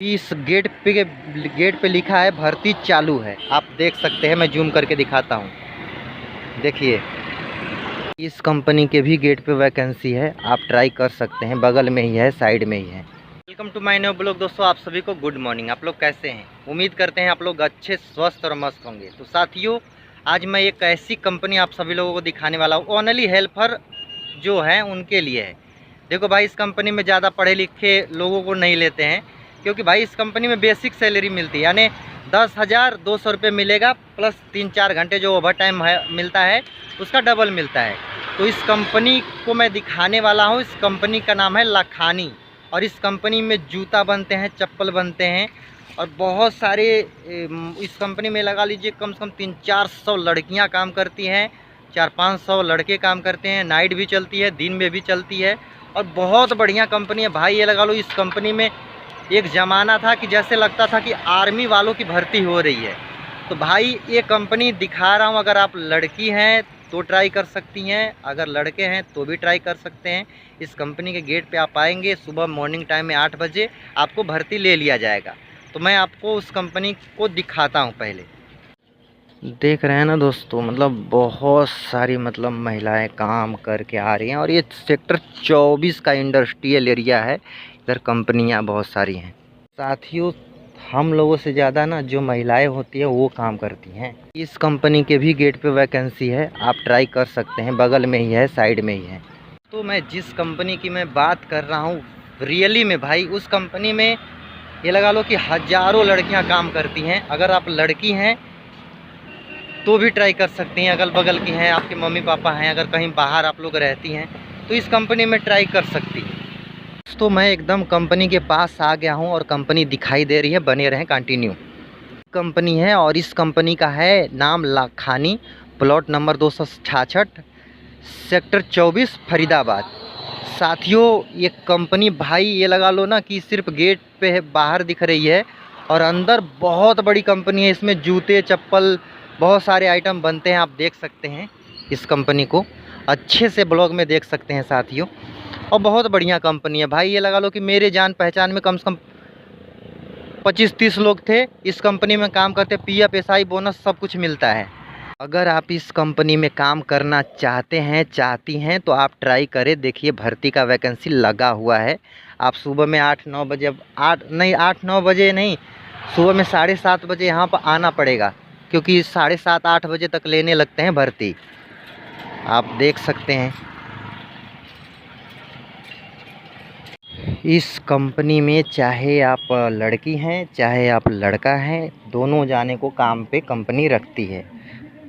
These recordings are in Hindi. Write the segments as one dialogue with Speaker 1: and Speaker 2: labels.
Speaker 1: इस गेट पे लिखा है भर्ती चालू है। आप देख सकते हैं, मैं जूम करके दिखाता हूँ। देखिए, इस कंपनी के भी गेट पे वैकेंसी है, आप ट्राई कर सकते हैं। बगल में ही है, साइड में ही है। Welcome to my new blog. दोस्तों, आप सभी को गुड मॉर्निंग। आप लोग कैसे हैं? उम्मीद करते हैं आप लोग अच्छे, स्वस्थ और मस्त होंगे। तो साथियों, आज मैं एक ऐसी कंपनी आप सभी लोगों को दिखाने वाला हूँ, ओनली हेल्पर जो हैं उनके लिए है। देखो भाई, इस कंपनी में ज़्यादा पढ़े लिखे लोगों को नहीं लेते हैं, क्योंकि भाई इस कंपनी में बेसिक सैलरी मिलती है, यानी 10,200 रुपये मिलेगा, प्लस 3-4 घंटे जो ओवर टाइम है मिलता है, उसका डबल मिलता है। तो इस कंपनी को मैं दिखाने वाला हूँ। इस कंपनी का नाम है लखानी, और इस कंपनी में जूता बनते हैं, चप्पल बनते हैं, और बहुत सारे इस कंपनी में लगा लीजिए कम से कम 300-400 लड़कियाँ काम करती हैं, 400-500 लड़के काम करते हैं। नाइट भी चलती है, दिन में भी चलती है, और बहुत बढ़िया कंपनी है भाई। ये लगा लो, इस कंपनी में एक ज़माना था कि जैसे लगता था कि आर्मी वालों की भर्ती हो रही है। तो भाई ये कंपनी दिखा रहा हूँ, अगर आप लड़की हैं तो ट्राई कर सकती हैं, अगर लड़के हैं तो भी ट्राई कर सकते हैं। इस कंपनी के गेट पे आप आएंगे, सुबह मॉर्निंग टाइम में 8 बजे आपको भर्ती ले लिया जाएगा। तो मैं आपको उस कंपनी को दिखाता हूँ। पहले देख रहे हैं ना दोस्तों, मतलब बहुत सारी महिलाएं काम करके आ रही हैं, और ये सेक्टर 24 का इंडस्ट्रियल एरिया है। इधर कंपनियां बहुत सारी हैं। साथियों, हम लोगों से ज़्यादा ना जो महिलाएं होती है वो काम करती हैं। इस कंपनी के भी गेट पे वैकेंसी है, आप ट्राई कर सकते हैं। बगल में ही है, साइड में ही है। तो मैं जिस कंपनी की मैं बात कर रहा हूँ, रियली में भाई उस कंपनी में ये लगा लो कि हज़ारों लड़कियाँ काम करती हैं। अगर आप लड़की हैं तो भी ट्राई कर सकती हैं, अगल बगल की हैं, आपके मम्मी पापा हैं, अगर कहीं बाहर आप लोग रहती हैं तो इस कंपनी में ट्राई कर सकती हैं। तो मैं एकदम कंपनी के पास आ गया हूं, और कंपनी दिखाई दे रही है। बने रहें, कंटिन्यू। कंपनी है, और इस कंपनी का है नाम Lakhani, plot number 266, sector 24, Faridabad. साथियों, ये कंपनी भाई ये लगा लो ना कि सिर्फ गेट पे है, बाहर दिख रही है, और अंदर बहुत बड़ी कंपनी है। इसमें जूते, चप्पल, बहुत सारे आइटम बनते हैं। आप देख सकते हैं इस कंपनी को, अच्छे से ब्लॉग में देख सकते हैं साथियों। और बहुत बढ़िया कंपनी है भाई। ये लगा लो कि मेरे जान पहचान में कम से कम 25-30 लोग थे इस कंपनी में काम करते। पीएफ, एसआई, बोनस सब कुछ मिलता है। अगर आप इस कंपनी में काम करना चाहती हैं तो आप ट्राई करें। देखिए, भर्ती का वैकेंसी लगा हुआ है। आप सुबह में 8-9 बजे, 8-9 बजे नहीं, सुबह में 7:30 बजे यहाँ पर आना पड़ेगा, क्योंकि 7:30-8 बजे तक लेने लगते हैं भर्ती। आप देख सकते हैं इस कंपनी में, चाहे आप लड़की हैं चाहे आप लड़का हैं, दोनों जाने को काम पे कंपनी रखती है।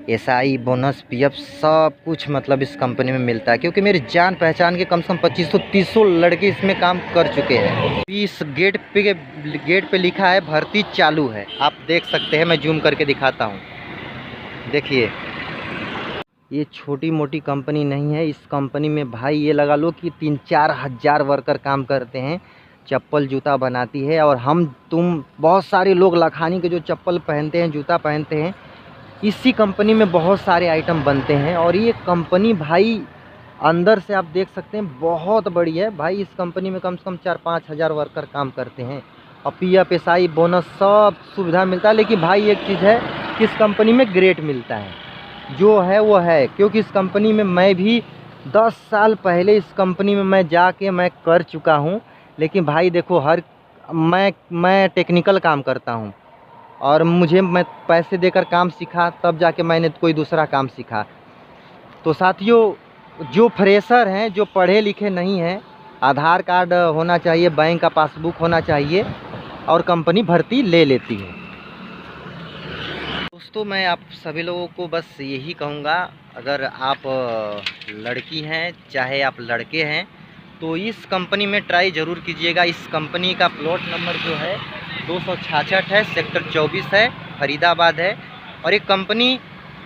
Speaker 1: एसआई, बोनस, पीएफ सब कुछ इस कंपनी में मिलता है, क्योंकि मेरी जान पहचान के कम से कम 2500-3000 लड़के इसमें काम कर चुके हैं। इस गेट पे लिखा है भर्ती चालू है। आप देख सकते हैं, मैं जूम करके दिखाता हूँ। देखिए, ये छोटी मोटी कंपनी नहीं है। इस कंपनी में भाई ये लगा लो कि 3-4 हज़ार वर्कर काम करते हैं। चप्पल जूता बनाती है, और हम तुम बहुत सारे लोग लखानी के जो चप्पल पहनते हैं, जूता पहनते हैं, इसी कंपनी में बहुत सारे आइटम बनते हैं। और ये कंपनी भाई अंदर से आप देख सकते हैं, बहुत बड़ी है भाई। इस कंपनी में कम से कम 4-5 हज़ार वर्कर काम करते हैं, और पीएफ, एसआई, बोनस सब सुविधा मिलता है। लेकिन भाई एक चीज़ है कि इस कंपनी में ग्रेड मिलता है, जो है वो है। क्योंकि इस कंपनी में मैं भी 10 साल पहले इस कंपनी में मैं जाके मैं कर चुका हूँ। लेकिन भाई देखो, मैं टेक्निकल काम करता हूँ, और मैं पैसे देकर काम सीखा, तब जाके मैंने कोई दूसरा काम सीखा। तो साथियों, जो फ्रेशर हैं, जो पढ़े लिखे नहीं हैं, आधार कार्ड होना चाहिए, बैंक का पासबुक होना चाहिए, और कंपनी भर्ती ले लेती है। दोस्तों, मैं आप सभी लोगों को बस यही कहूँगा, अगर आप लड़की हैं चाहे आप लड़के हैं तो इस कंपनी में ट्राई ज़रूर कीजिएगा। इस कंपनी का प्लॉट नंबर जो है 266 है, सेक्टर 24 है, फरीदाबाद है। और ये कंपनी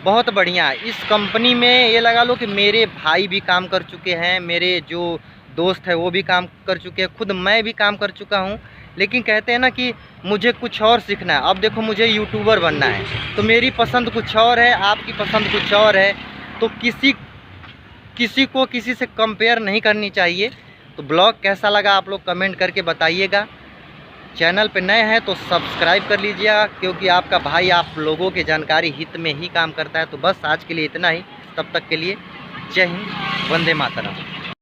Speaker 1: बहुत बढ़िया है। इस कंपनी में ये लगा लो कि मेरे भाई भी काम कर चुके हैं, मेरे जो दोस्त है वो भी काम कर चुके हैं, खुद मैं भी काम कर चुका हूँ। लेकिन कहते हैं ना कि मुझे कुछ और सीखना है। अब देखो, मुझे यूट्यूबर बनना है, तो मेरी पसंद कुछ और है, आपकी पसंद कुछ और है। तो किसी को किसी से कंपेयर नहीं करनी चाहिए। तो ब्लॉग कैसा लगा आप लोग कमेंट करके बताइएगा। चैनल पे नए हैं तो सब्सक्राइब कर लीजिएगा, क्योंकि आपका भाई आप लोगों के जानकारी हित में ही काम करता है। तो बस आज के लिए इतना ही, तब तक के लिए जय हिंद, वंदे मातरम।